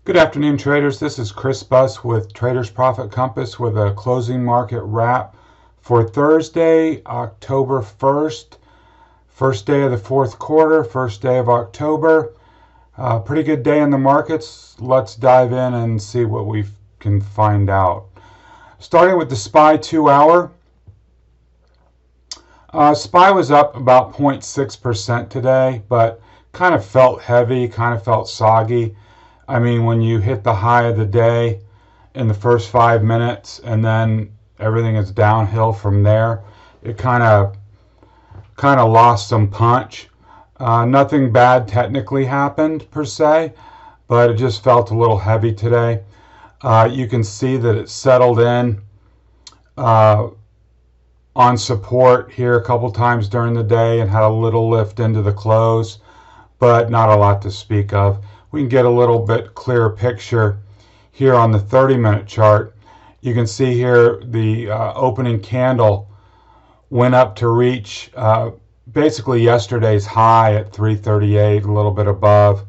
Good afternoon, traders. This is Chris Buss with Traders Profit Compass with a closing market wrap for Thursday, October 1st, first day of the fourth quarter, first day of October. Pretty good day in the markets. Let's dive in and see what we can find out. Starting with the SPY 2-hour. SPY was up about 0.6% today, but kind of felt heavy, kind of felt soggy. I mean, when you hit the high of the day in the first 5 minutes and then everything is downhill from there, it kind of lost some punch. Nothing bad technically happened per se, but it just felt a little heavy today. You can see that it settled in on support here a couple times during the day and had a little lift into the close, but not a lot to speak of. We can get a little bit clearer picture here on the 30-minute chart. You can see here the opening candle went up to reach basically yesterday's high at 338, a little bit above,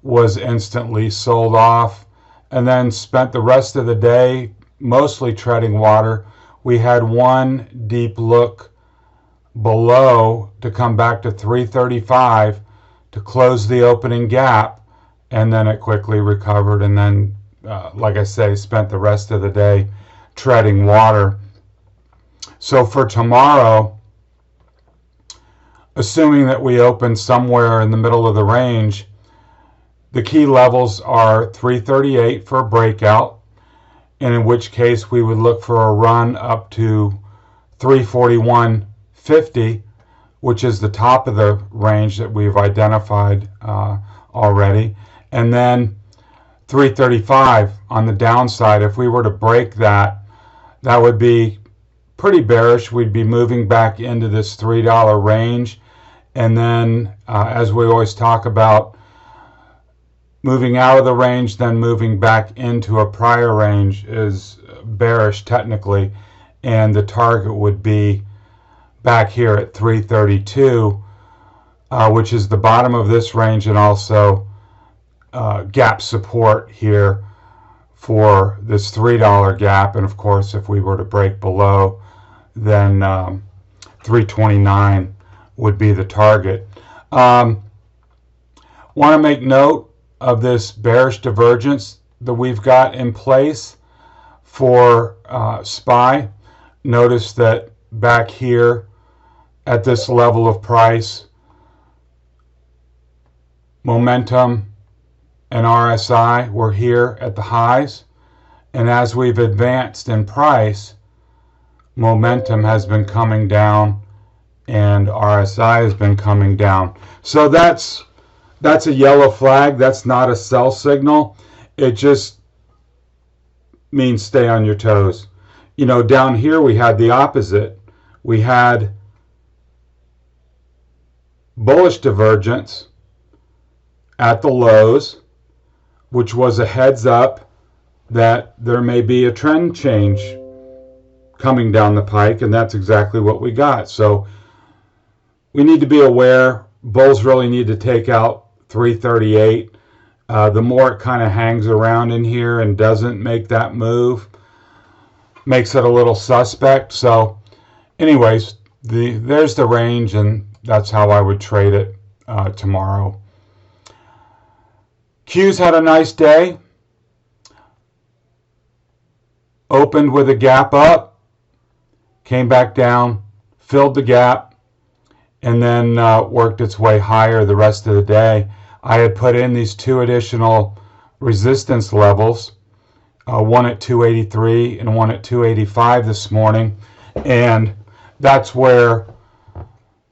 was instantly sold off, and then spent the rest of the day mostly treading water. We had one deep look below to come back to 335 to close the opening gap, and then it quickly recovered, and then like I say, spent the rest of the day treading water. So for tomorrow, assuming that we open somewhere in the middle of the range, the key levels are 338 for a breakout, and in which case we would look for a run up to 341.50, which is the top of the range that we've identified already, and then 335 on the downside. If we were to break that, that would be pretty bearish. We'd be moving back into this $3 range, and then as we always talk about, moving out of the range, then moving back into a prior range is bearish technically, and the target would be back here at 332, which is the bottom of this range, and also gap support here for this $3 gap. And of course, if we were to break below, then 329 would be the target. Want to make note of this bearish divergence that we've got in place for SPY. Notice that back here at this level of price, momentum and RSI were here at the highs, and as we've advanced in price, momentum has been coming down and RSI has been coming down. So that's a yellow flag. That's not a sell signal. It just means stay on your toes. You know, down here we had the opposite. We had bullish divergence at the lows, which was a heads up that there may be a trend change coming down the pike, and that's exactly what we got. So we need to be aware. Bulls really need to take out 338. The more it kind of hangs around in here and doesn't make that move, makes it a little suspect. So anyways, there's the range, and that's how I would trade it tomorrow. Q's had a nice day. Opened with a gap up, came back down, filled the gap, and then worked its way higher the rest of the day. I had put in these two additional resistance levels, one at 283 and one at 285 this morning, and that's where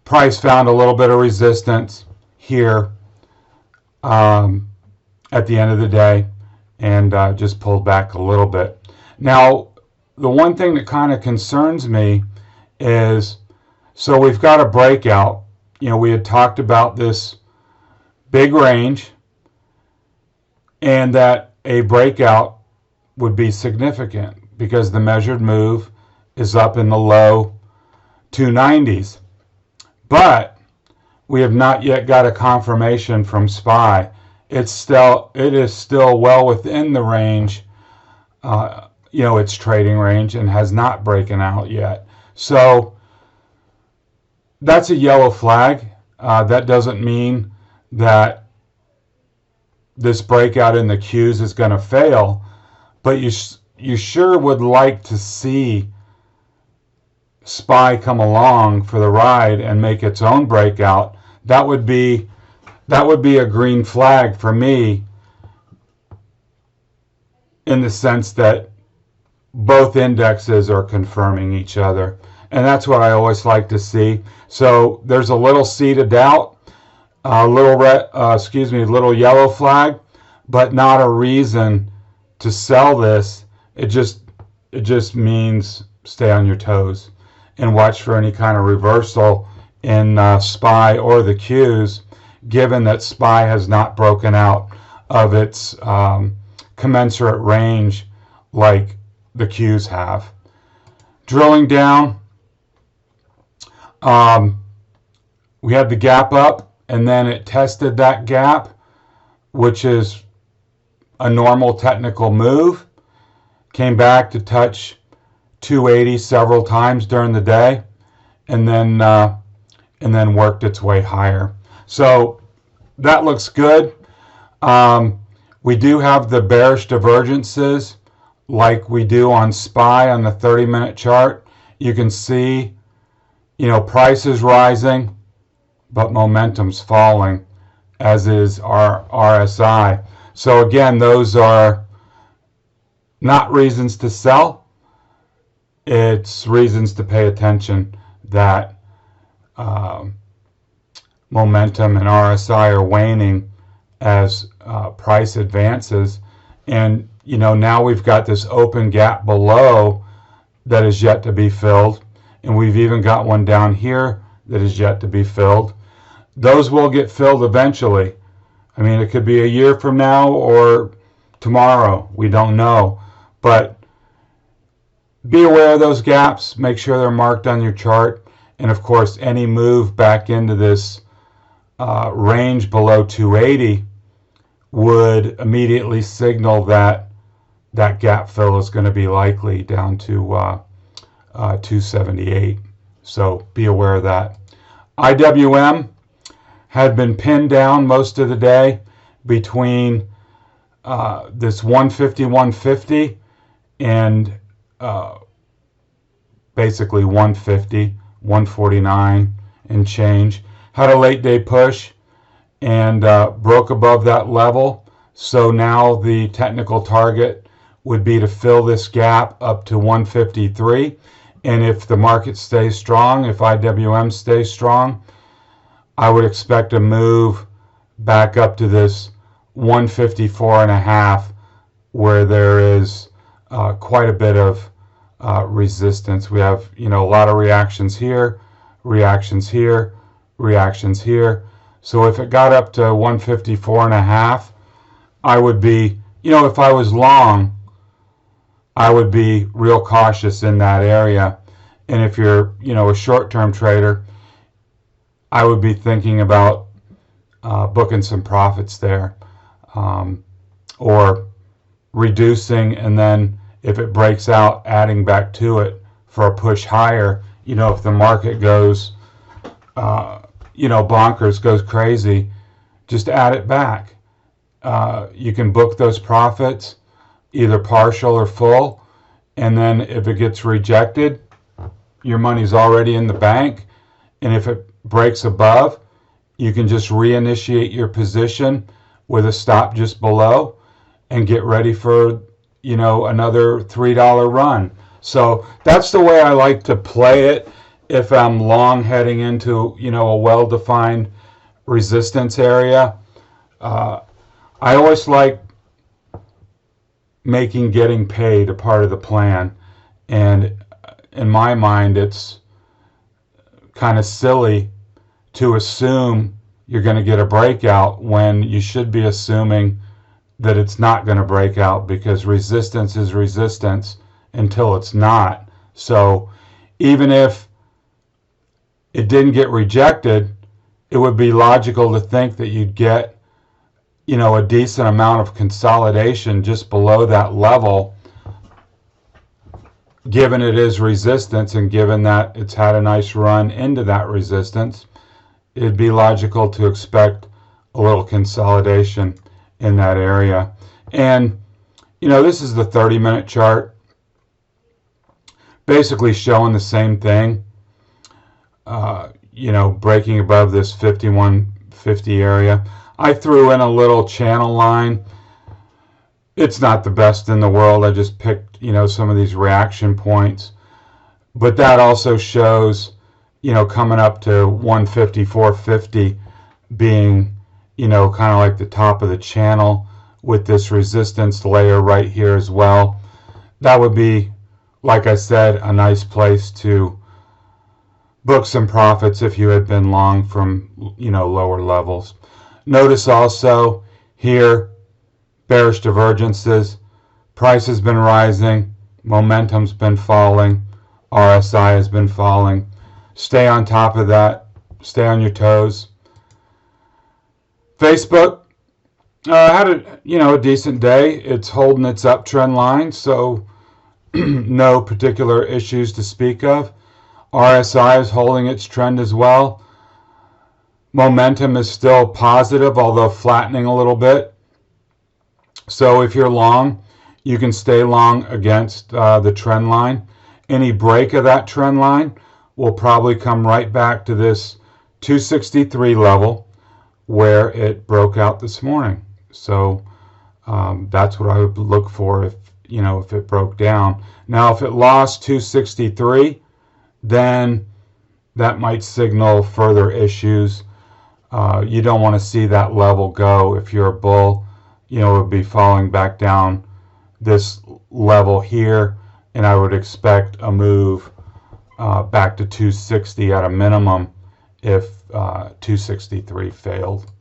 price found a little bit of resistance here at the end of the day, and just pulled back a little bit. Now, the one thing that kind of concerns me is, so we've got a breakout. You know, we had talked about this big range, and that a breakout would be significant because the measured move is up in the low 290s. But we have not yet got a confirmation from SPY it is still well within the range, its trading range, and has not broken out yet. So that's a yellow flag. That doesn't mean that this breakout in the Qs is going to fail, but you sure would like to see SPY come along for the ride and make its own breakout. That would be a green flag for me, in the sense that both indexes are confirming each other, and that's what I always like to see. So there's a little seed of doubt, a little yellow flag, but not a reason to sell this. It just means stay on your toes and watch for any kind of reversal in SPY or the Qs, given that SPY has not broken out of its commensurate range like the Qs have. Drilling down, we had the gap up, and then it tested that gap, which is a normal technical move. Came back to touch 280 several times during the day, and then worked its way higher. So that looks good. We do have the bearish divergences like we do on SPY on the 30-minute chart. You can see, price is rising, but momentum's falling, as is our RSI. So again, those are not reasons to sell. It's reasons to pay attention that momentum and RSI are waning as price advances. And now we've got this open gap below that is yet to be filled, and we've even got one down here that is yet to be filled. Those will get filled eventually. I mean, it could be a year from now or tomorrow. We don't know. But be aware of those gaps. Make sure they're marked on your chart. And of course, any move back into this range below 280 would immediately signal that that gap fill is going to be likely down to 278. So be aware of that. IWM had been pinned down most of the day between this 150 and basically 149 and change. Had a late day push and broke above that level. So now the technical target would be to fill this gap up to 153. And if the market stays strong, if IWM stays strong, I would expect a move back up to this 154.5, where there is quite a bit of resistance. We have, a lot of reactions here, reactions here, reactions here. So if it got up to 154.5, I would be, if I was long, I would be real cautious in that area. And if you're, a short-term trader, I would be thinking about booking some profits there, or reducing, and then if it breaks out, adding back to it for a push higher. If the market goes, bonkers, goes crazy, just add it back. You can book those profits, either partial or full, and then if it gets rejected, your money's already in the bank. And if it breaks above, you can just reinitiate your position with a stop just below and get ready for, another $3 run. So that's the way I like to play it if I'm long heading into, a well-defined resistance area. I always like making getting paid a part of the plan. And in my mind, it's kind of silly to assume you're going to get a breakout when you should be assuming that it's not going to break out, because resistance is resistance until it's not. So even if it didn't get rejected, it would be logical to think that you'd get a decent amount of consolidation just below that level, given it is resistance and given that it's had a nice run into that resistance, it'd be logical to expect a little consolidation in that area. And this is the 30-minute chart, basically showing the same thing, breaking above this 5150 area. I threw in a little channel line. It's not the best in the world. I just picked, some of these reaction points. But that also shows, coming up to 150, 450 being, kind of like the top of the channel with this resistance layer right here as well. That would be, like I said, a nice place to book some profits if you had been long from, lower levels. Notice also here, bearish divergences. Price has been rising. Momentum's been falling. RSI has been falling. Stay on top of that. Stay on your toes. Facebook had a decent day. It's holding its uptrend line, so no particular issues to speak of. RSI is holding its trend as well. Momentum is still positive, although flattening a little bit. So if you're long, you can stay long against the trend line. Any break of that trend line will probably come right back to this 263 level where it broke out this morning. So that's what I would look for if it broke down. Now, if it lost 263, then that might signal further issues. You don't want to see that level go. If you're a bull, it would be falling back down this level here, and I would expect a move back to 260 at a minimum if 263 failed.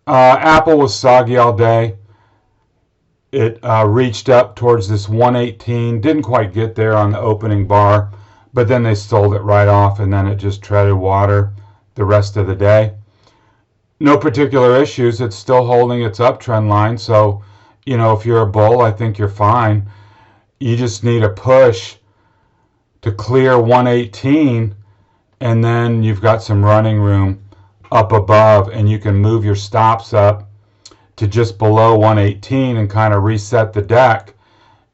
Apple was soggy all day. It reached up towards this 118, didn't quite get there on the opening bar, but then they sold it right off, and then it just treaded water the rest of the day. No particular issues. It's still holding its uptrend line, so if you're a bull, I think you're fine. You just need a push to clear 118, and then you've got some running room up above, and you can move your stops up to just below 118 and kind of reset the deck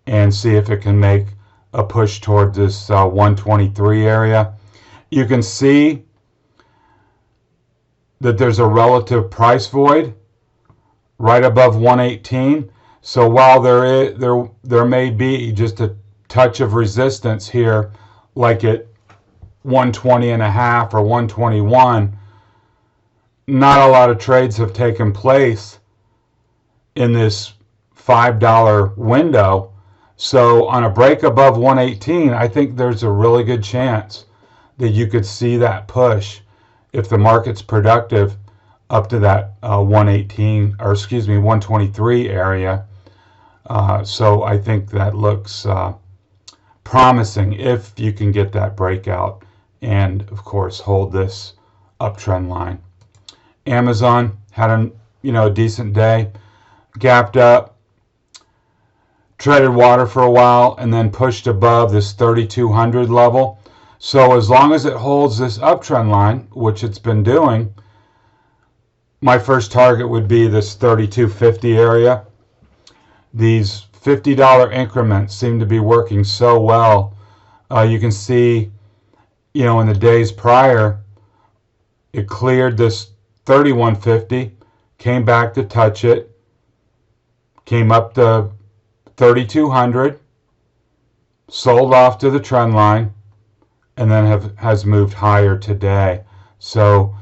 and see if it can make a push toward this 123 area. You can see that there's a relative price void right above 118. So while there may be just a touch of resistance here, like at 120.5 or 121, not a lot of trades have taken place in this $5 window. So on a break above 118, I think there's a really good chance that you could see that push if the market's productive up to that 123 area. So I think that looks promising if you can get that breakout and, of course, hold this uptrend line. Amazon had a decent day, gapped up, treaded water for a while, and then pushed above this 3,200 level. So as long as it holds this uptrend line, which it's been doing, my first target would be this 3,250 area. These $50 increments seem to be working so well. You can see, in the days prior, it cleared this 3,150, came back to touch it, came up to 3,200, sold off to the trend line, and then has moved higher today. So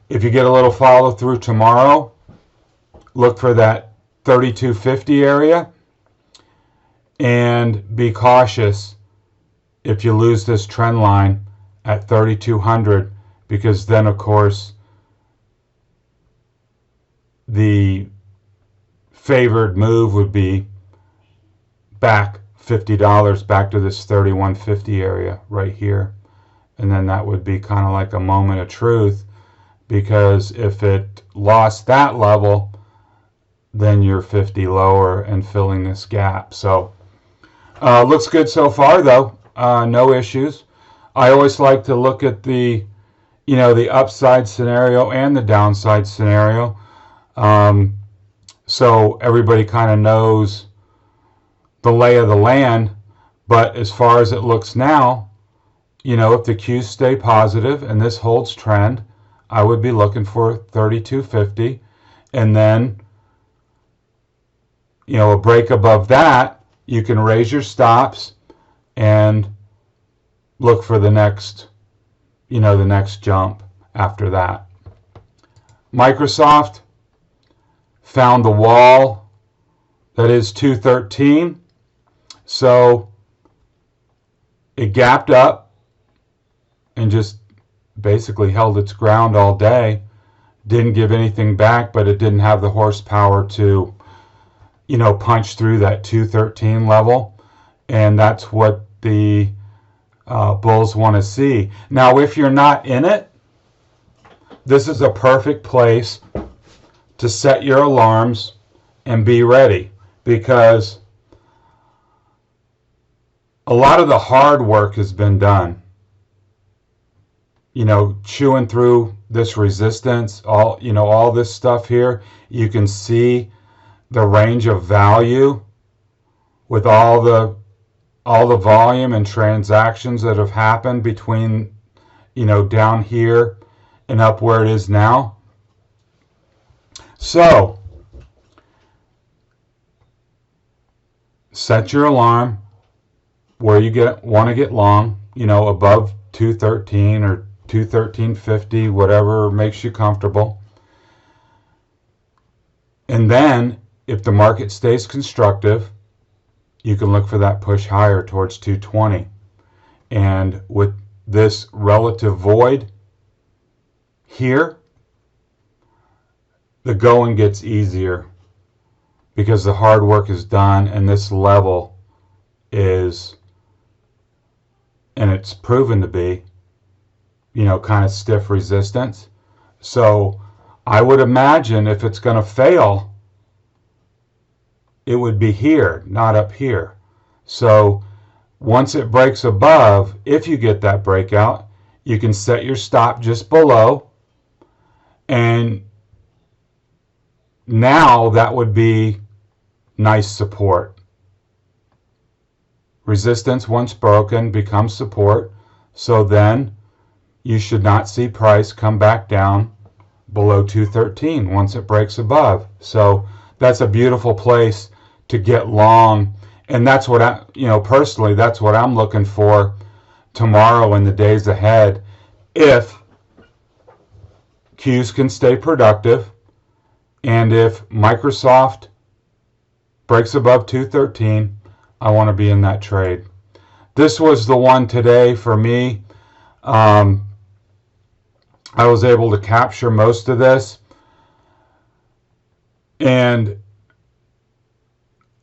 if you get a little follow through tomorrow, look for that 3,250 area and be cautious if you lose this trend line at 3,200, because then, of course, the favored move would be back $50 back to this 3,150 area right here. And then that would be kind of like a moment of truth, because if it lost that level, then your 50 lower and filling this gap. So looks good so far though. No issues. I always like to look at the the upside scenario and the downside scenario, so everybody kind of knows the lay of the land. But as far as it looks now, if the Qs stay positive and this holds trend, I would be looking for 32.50, and then a break above that, you can raise your stops and look for the next the next jump after that. Microsoft found the wall that is 213, so it gapped up and just basically held its ground all day. Didn't give anything back, but it didn't have the horsepower to punch through that 213 level, and that's what the bulls want to see. Now, if you're not in it, this is a perfect place to set your alarms and be ready, because a lot of the hard work has been done. Chewing through this resistance, all this stuff here. You can see the range of value with all the volume and transactions that have happened between down here and up where it is now. So set your alarm where you want to get long, above 213 or 213.50, whatever makes you comfortable. And then if the market stays constructive, you can look for that push higher towards 220. And with this relative void here, the going gets easier because the hard work is done, and this level is, and it's proven to be, kind of stiff resistance. So I would imagine if it's going to fail, it would be here, not up here. So once it breaks above, if you get that breakout, you can set your stop just below, and now that would be nice support. Resistance once broken becomes support, so then you should not see price come back down below 213 once it breaks above. So that's a beautiful place to get long, and that's what I, personally, that's what I'm looking for tomorrow and the days ahead. If Qs can stay productive, and if Microsoft breaks above 213, I want to be in that trade. This was the one today for me. I was able to capture most of this, and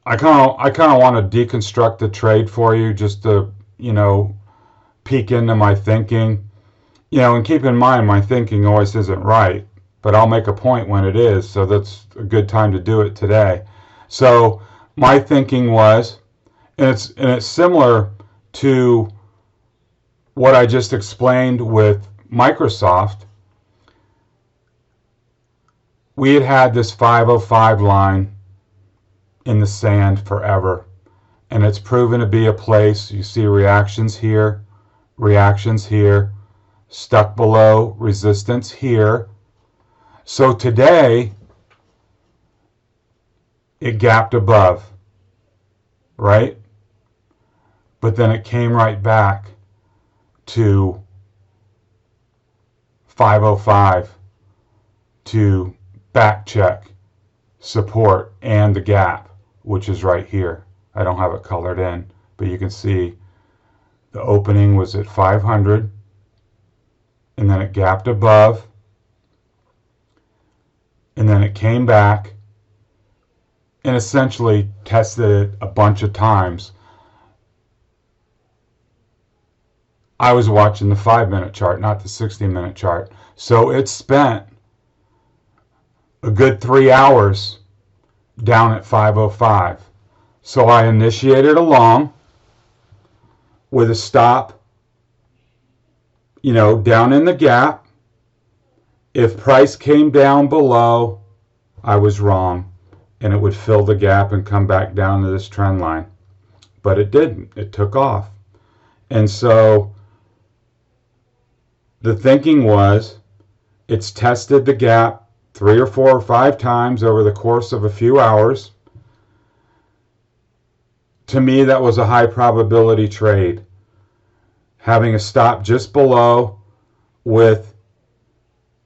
I kind of want to deconstruct the trade for you, just to peek into my thinking, and keep in mind my thinking always isn't right, but I'll make a point when it is, so that's a good time to do it today. So my thinking was, and it's similar to what I just explained with Microsoft. We had this 505 line in the sand forever, and it's proven to be a place. You see reactions here, stuck below resistance here. So today it gapped above, right? But then it came right back to 505 to back check support and the gap, which is right here. I don't have it colored in, but you can see the opening was at 500, and then it gapped above, and then it came back and essentially tested it a bunch of times. I was watching the 5-minute chart, not the 60-minute chart. So it spent a good 3 hours down at 505. So I initiated a long with a stop, down in the gap. If price came down below, I was wrong, and it would fill the gap and come back down to this trend line. But it didn't. It took off. And so the thinking was, it's tested the gap 3 or 4 or 5 times over the course of a few hours. To me, that was a high probability trade. Having a stop just below with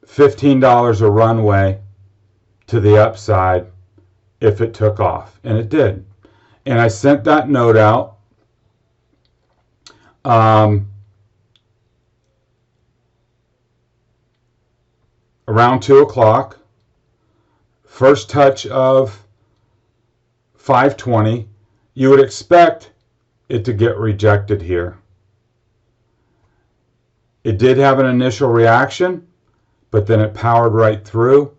$15 a runway to the upside if it took off. And it did. And I sent that note out. Around 2 o'clock. First touch of 520. You would expect it to get rejected here. It did have an initial reaction, but then it powered right through,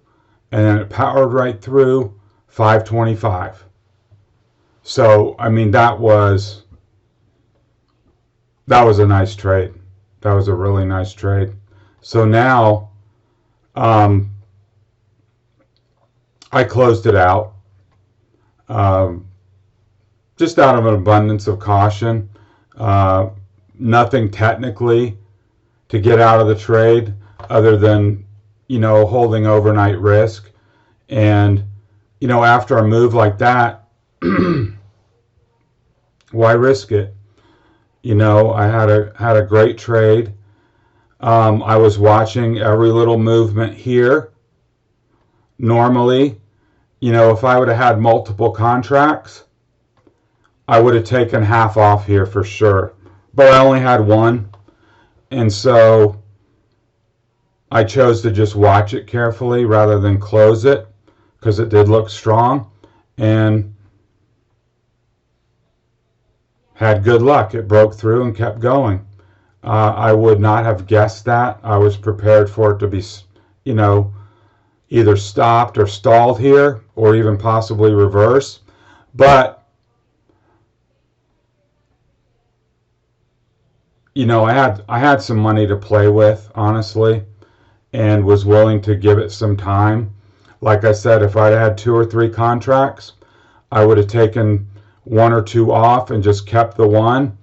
and then it powered right through 525. So, I mean, that was a nice trade. That was a really nice trade. So now, I closed it out, just out of an abundance of caution. Nothing technically to get out of the trade other than, holding overnight risk. And, after a move like that, why risk it? I had a great trade. I was watching every little movement here. Normally, if I would have had multiple contracts, I would have taken half off here for sure. But I only had one. And so I chose to just watch it carefully rather than close it, because it did look strong, and had good luck. It broke through and kept going. I would not have guessed that. I was prepared for it to be, either stopped or stalled here, or even possibly reverse. But I had some money to play with, honestly, and was willing to give it some time. Like I said, if I had 2 or 3 contracts, I would have taken 1 or 2 off and just kept the one.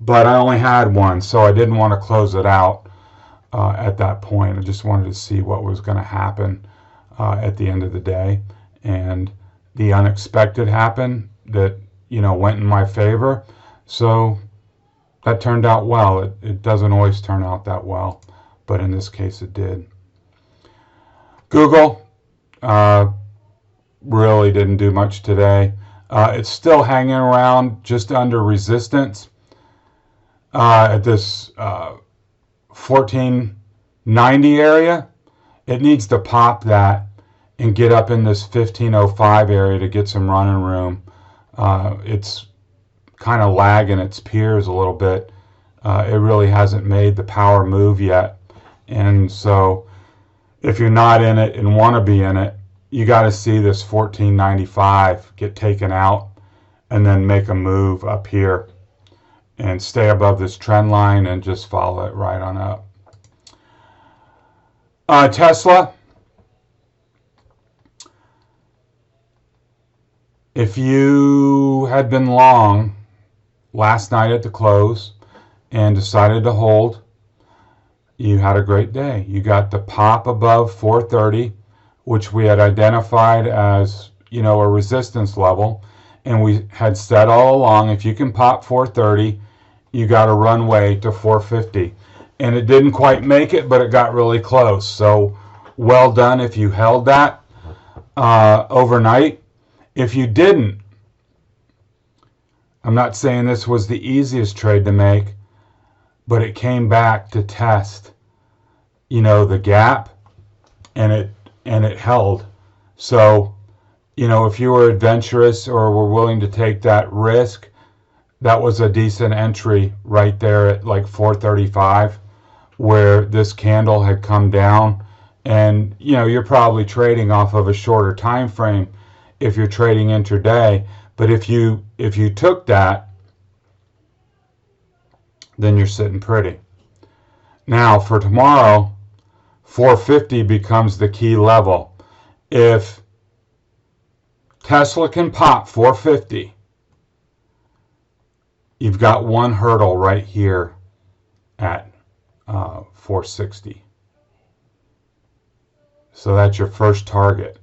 But I only had one, so I didn't want to close it out at that point. I just wanted to see what was going to happen at the end of the day. And the unexpected happened that, went in my favor. So that turned out well. It doesn't always turn out that well, but in this case it did. Google really didn't do much today. It's still hanging around just under resistance at this 1490 area. It needs to pop that and get up in this 1505 area to get some running room. It's kind of lagging its peers a little bit. It really hasn't made the power move yet. And so if you're not in it and want to be in it, you got to see this 1495 get taken out and then make a move up here and stay above this trend line and just follow it right on up. Tesla. If you had been long last night at the close and decided to hold, you had a great day. You got the pop above 430, which we had identified as, a resistance level. And we had said all along, if you can pop 430, you got a runway to 450. And it didn't quite make it, but it got really close. So well done if you held that overnight. If you didn't, I'm not saying this was the easiest trade to make, but it came back to test, the gap, and it held. So, if you were adventurous or were willing to take that risk, that was a decent entry right there at like 435, where this candle had come down, and you're probably trading off of a shorter time frame. if you're trading intraday. But if you took that, then you're sitting pretty. Now for tomorrow, 450 becomes the key level. If Tesla can pop 450, you've got one hurdle right here at 460. So that's your first target.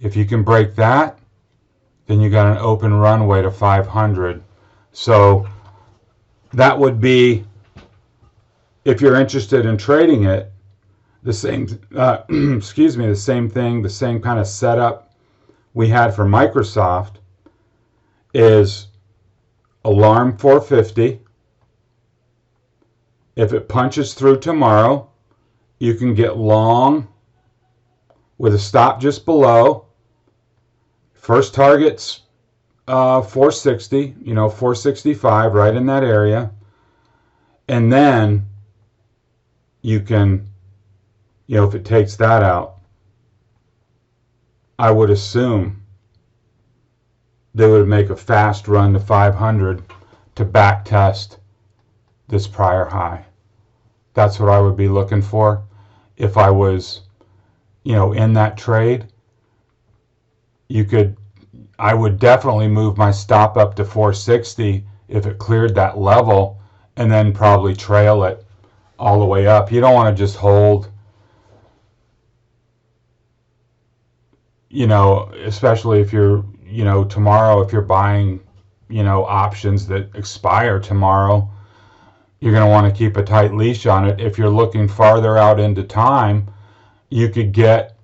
If you can break that, then you got an open runway to 500. So that would be, if you're interested in trading it, the same excuse me, the same thing, the same kind of setup we had for Microsoft is alarm 450. If it punches through tomorrow, you can get long with a stop just below. First target's 460, 465, right in that area. And then you can, if it takes that out, I would assume they would make a fast run to 500 to back test this prior high. That's what I would be looking for if I was, in that trade. I would definitely move my stop up to 460 if it cleared that level, and then probably trail it all the way up. You don't want to just hold, especially if you're, tomorrow, if you're buying, options that expire tomorrow, you're going to want to keep a tight leash on it. If you're looking farther out into time, you could get,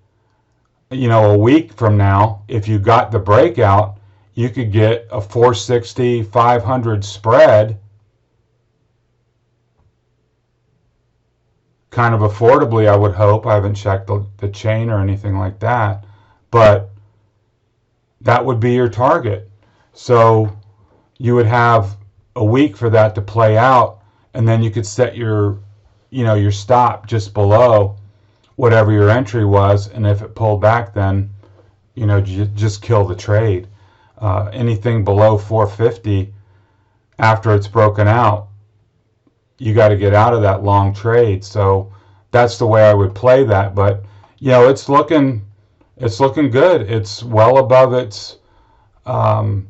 a week from now, if you got the breakout, you could get a 460, 500 spread kind of affordably, I would hope. I haven't checked the chain or anything like that, but that would be your target. So you would have a week for that to play out, and then you could set your stop just below whatever your entry was, and if it pulled back, then just kill the trade. Anything below 450 after it's broken out, you got to get out of that long trade. So that's the way I would play that. But it's looking good. It's well above its uptrend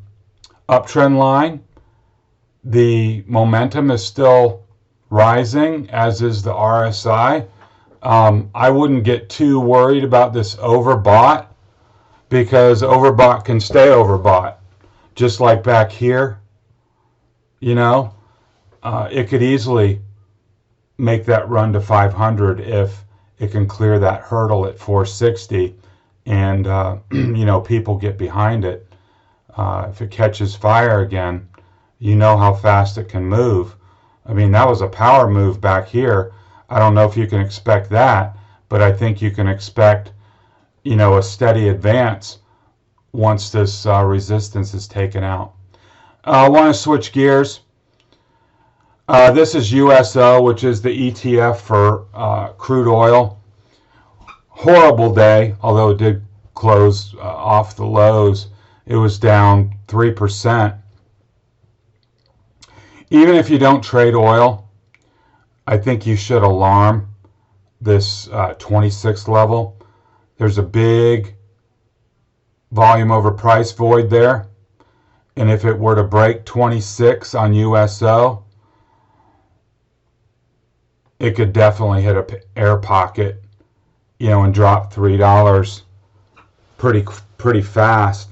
line. The momentum is still rising, as is the RSI. I wouldn't get too worried about this overbought, because overbought can stay overbought, just like back here. It could easily make that run to 500 if it can clear that hurdle at 460, and people get behind it. If it catches fire again, how fast it can move. I mean, that was a power move back here. I don't know if you can expect that, but I think you can expect, a steady advance once this resistance is taken out. I want to switch gears. This is USO, which is the ETF for crude oil. Horrible day, although it did close off the lows. It was down 3%. Even if you don't trade oil, I think you should alarm this 26 level. There's a big volume over price void there. And if it were to break 26 on USO, it could definitely hit an air pocket, and drop $3 pretty fast.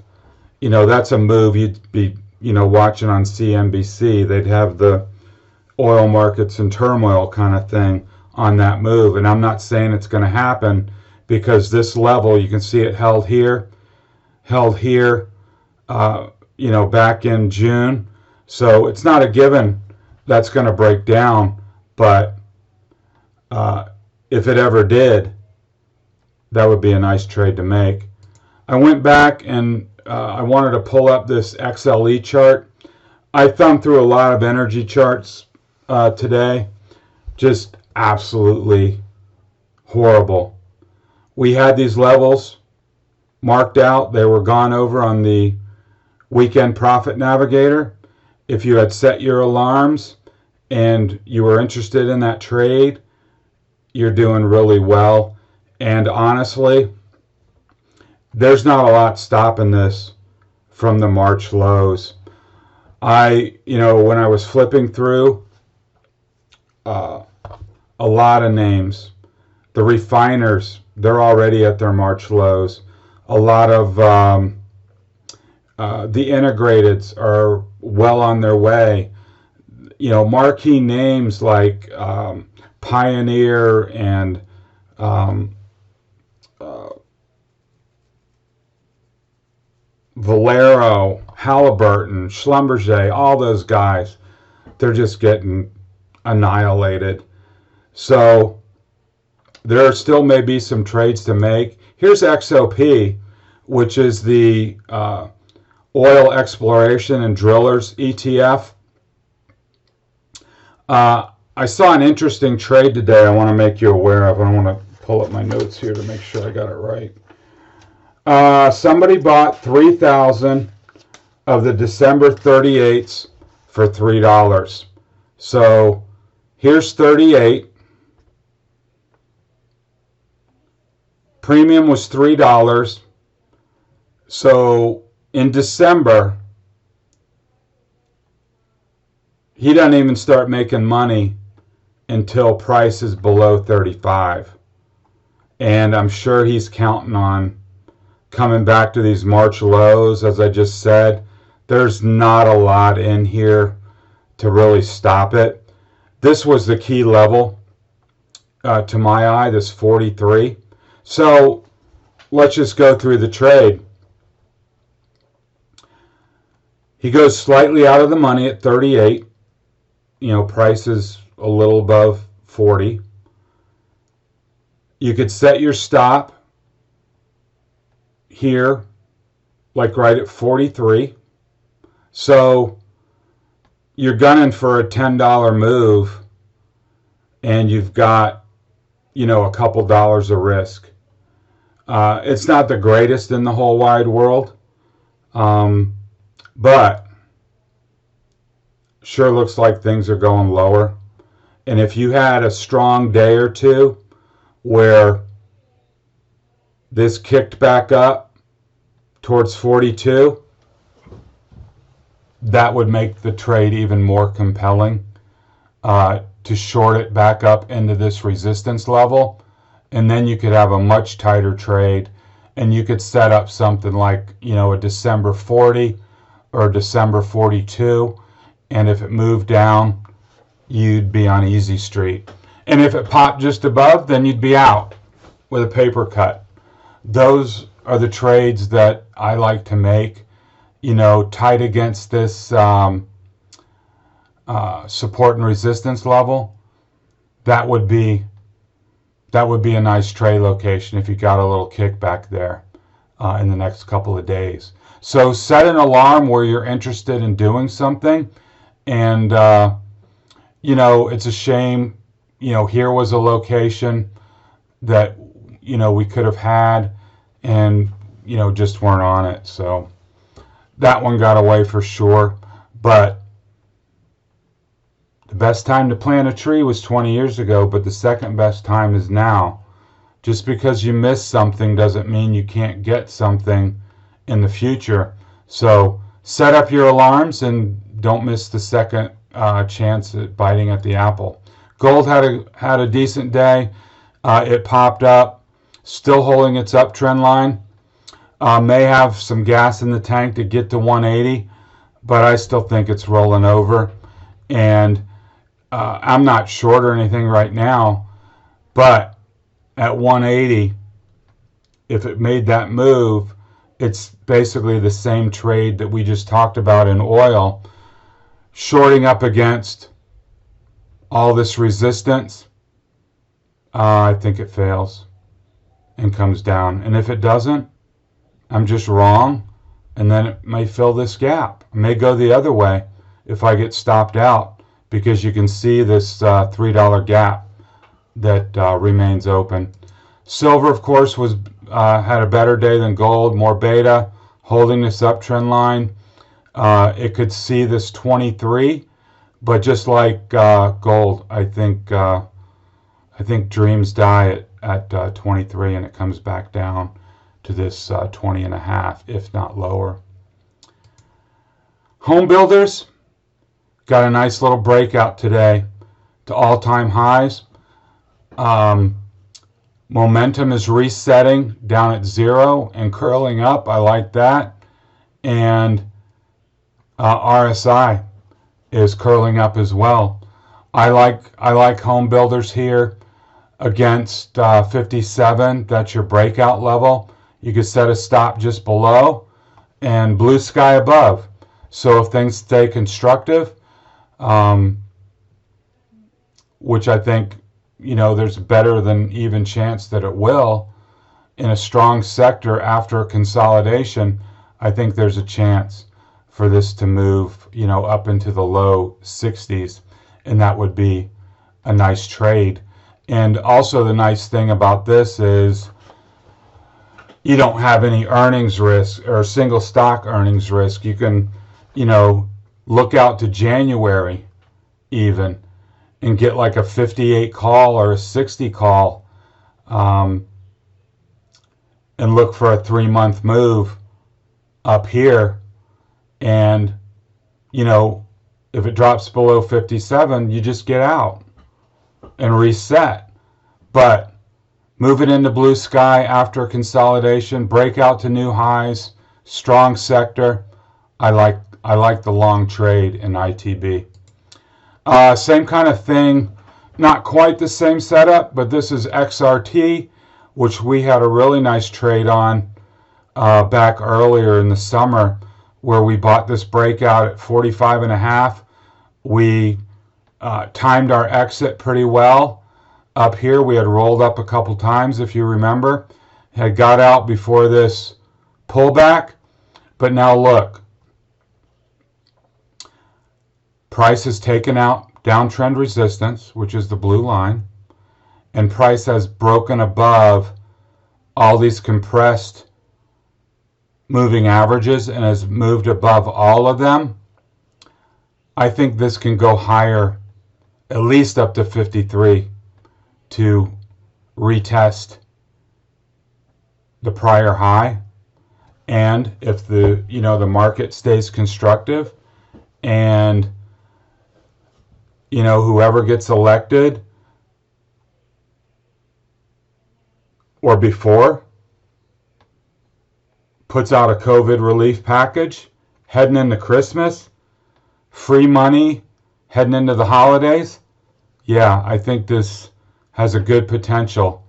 That's a move you'd be, watching on CNBC. They'd have the oil markets in turmoil kind of thing on that move. And I'm not saying it's going to happen, because this level, you can see it held here, back in June. So it's not a given that's going to break down, but if it ever did, that would be a nice trade to make. I went back and I wanted to pull up this XLE chart. I thumbed through a lot of energy charts today. Just absolutely horrible. We had these levels marked out. They were gone over on the weekend profit navigator. If you had set your alarms and you were interested in that trade, you're doing really well. And honestly, there's not a lot stopping this from the March lows. When I was flipping through a lot of names, the refiners, they're already at their March lows. A lot of the integrateds are well on their way. Marquee names like Pioneer and Valero, Halliburton, Schlumberger, all those guys, they're just getting annihilated. So there still may be some trades to make. Here's XOP, which is the Oil Exploration and Drillers ETF. I saw an interesting trade today I want to make you aware of. I want to pull up my notes here to make sure I got it right. Somebody bought 3,000 of the December 38s for $3. So here's 38. Premium was $3. So in December, he doesn't even start making money until price is below 35. And I'm sure he's counting on coming back to these March lows. As I just said, there's not a lot in here to really stop it. This was the key level to my eye, this 43. So let's just go through the trade. He goes slightly out of the money at 38. Price is a little above 40. You could set your stop here, like right at 43. So you're gunning for a $10 move, and you've got, a couple dollars of risk. It's not the greatest in the whole wide world, but sure looks like things are going lower. And if you had a strong day or two where this kicked back up towards 42, that would make the trade even more compelling to short it back up into this resistance level. And then you could have a much tighter trade, and you could set up something like, a December 40 or a December 42. And if it moved down, you'd be on easy street. And if it popped just above, then you'd be out with a paper cut. Those are the trades that I like to make, tight against this support and resistance level. That would be a nice trade location if you got a little kickback there in the next couple of days. So set an alarm where you're interested in doing something. And, it's a shame, here was a location that, we could have had and, just weren't on it. So that one got away for sure. But the best time to plant a tree was 20 years ago, but the second best time is now. Just because you missed something doesn't mean you can't get something in the future. So set up your alarms and don't miss the second chance at biting at the apple. Gold had a decent day. It popped up, still holding its uptrend line. May have some gas in the tank to get to 180, but I still think it's rolling over. And I'm not short or anything right now, but at 180, if it made that move, it's basically the same trade that we just talked about in oil. Shorting up against all this resistance, I think it fails and comes down. And if it doesn't, I'm just wrong, and then it may fill this gap. It may go the other way if I get stopped out, because you can see this $3 gap that remains open. Silver, of course, was had a better day than gold, more beta, holding this uptrend line. It could see this 23, but just like gold, I think dreams die at 23, and it comes back down to this 20 and a half, if not lower. Home builders got a nice little breakout today to all-time highs. Momentum is resetting down at 0 and curling up. I like that. And RSI is curling up as well. I like home builders here against 57. That's your breakout level. You could set a stop just below and blue sky above. So if things stay constructive, which I think, there's a better than even chance that it will, in a strong sector after a consolidation, I think there's a chance for this to move, up into the low 60s, and that would be a nice trade. And also the nice thing about this is you don't have any earnings risk or single stock earnings risk. You can, look out to January even and get like a 58 call or a 60 call, and look for a 3-month move up here. And, if it drops below 57, you just get out and reset. But move it into blue sky after consolidation, break out to new highs, strong sector. I like the long trade in ITB. Same kind of thing, not quite the same setup, but this is XRT, which we had a really nice trade on back earlier in the summer, where we bought this breakout at 45.5. We timed our exit pretty well. Up here, we had rolled up a couple times, if you remember. Had got out before this pullback, but now look. Price has taken out downtrend resistance, which is the blue line, and price has broken above all these compressed moving averages and has moved above all of them. I think this can go higher, at least up to 53, to retest the prior high. And if the market stays constructive, and whoever gets elected or before puts out a COVID relief package heading into Christmas, free money heading into the holidays, yeah, I think this has a good potential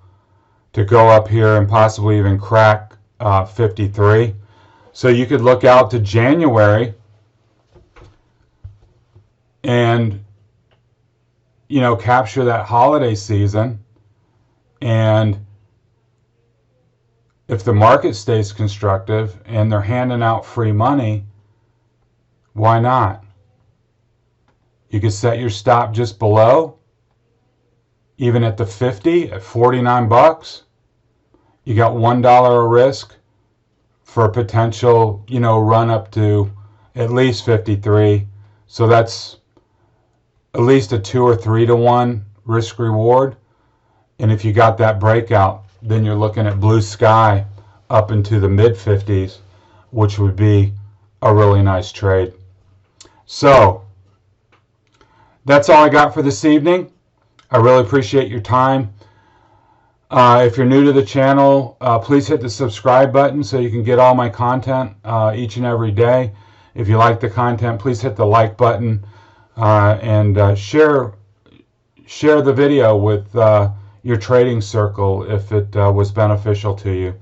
to go up here and possibly even crack 53. So you could look out to January and capture that holiday season. And if the market stays constructive and they're handing out free money, why not? You could set your stop just below, even at the 50 at 49 bucks. You got $1 a risk for a potential, run up to at least 53. So that's at least a 2 or 3 to 1 risk reward. And if you got that breakout, then you're looking at blue sky up into the mid 50s, which would be a really nice trade. So that's all I got for this evening. I really appreciate your time. If you're new to the channel, please hit the subscribe button so you can get all my content each and every day. If you like the content, please hit the like button and share the video with your trading circle if it was beneficial to you,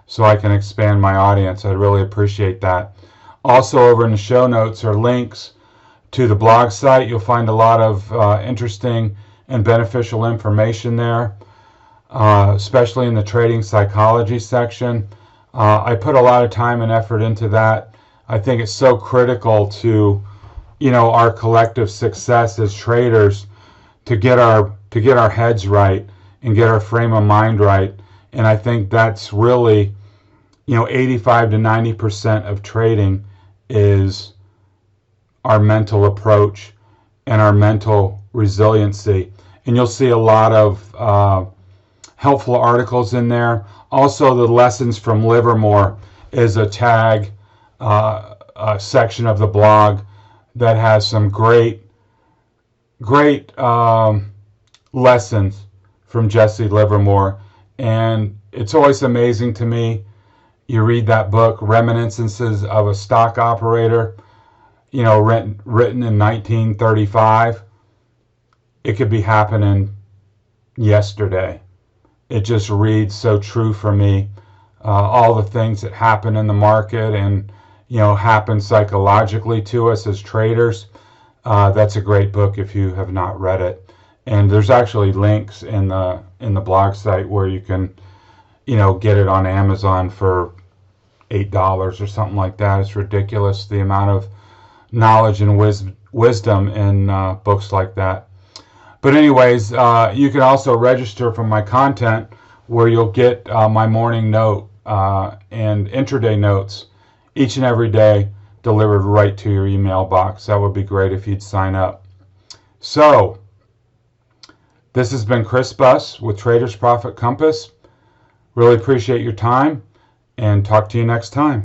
so I can expand my audience. I'd really appreciate that. Also, over in the show notes are links to the blog site. You'll find a lot of interesting and beneficial information there, especially in the trading psychology section. I put a lot of time and effort into that. I think it's so critical to our collective success as traders to get our heads right and get our frame of mind right And I think that's really, 85 to 90% of trading is our mental approach and our mental resiliency. And you'll see a lot of helpful articles in there. Also, the lessons from Livermore is a tag section of the blog that has some great lessons from Jesse Livermore. And it's always amazing to me. You read that book, Reminiscences of a Stock Operator, written in 1935. It could be happening yesterday. It just reads so true for me. All the things that happen in the market and, happen psychologically to us as traders. That's a great book if you have not read it. And there's actually links in the blog site where you can, get it on Amazon for $8 or something like that. It's ridiculous, the amount of knowledge and wisdom in books like that. But anyways, you can also register for my content where you'll get my morning note and intraday notes each and every day delivered right to your email box. That would be great if you'd sign up. So, this has been Chris Buss with Traders Profit Compass. Really appreciate your time, and talk to you next time.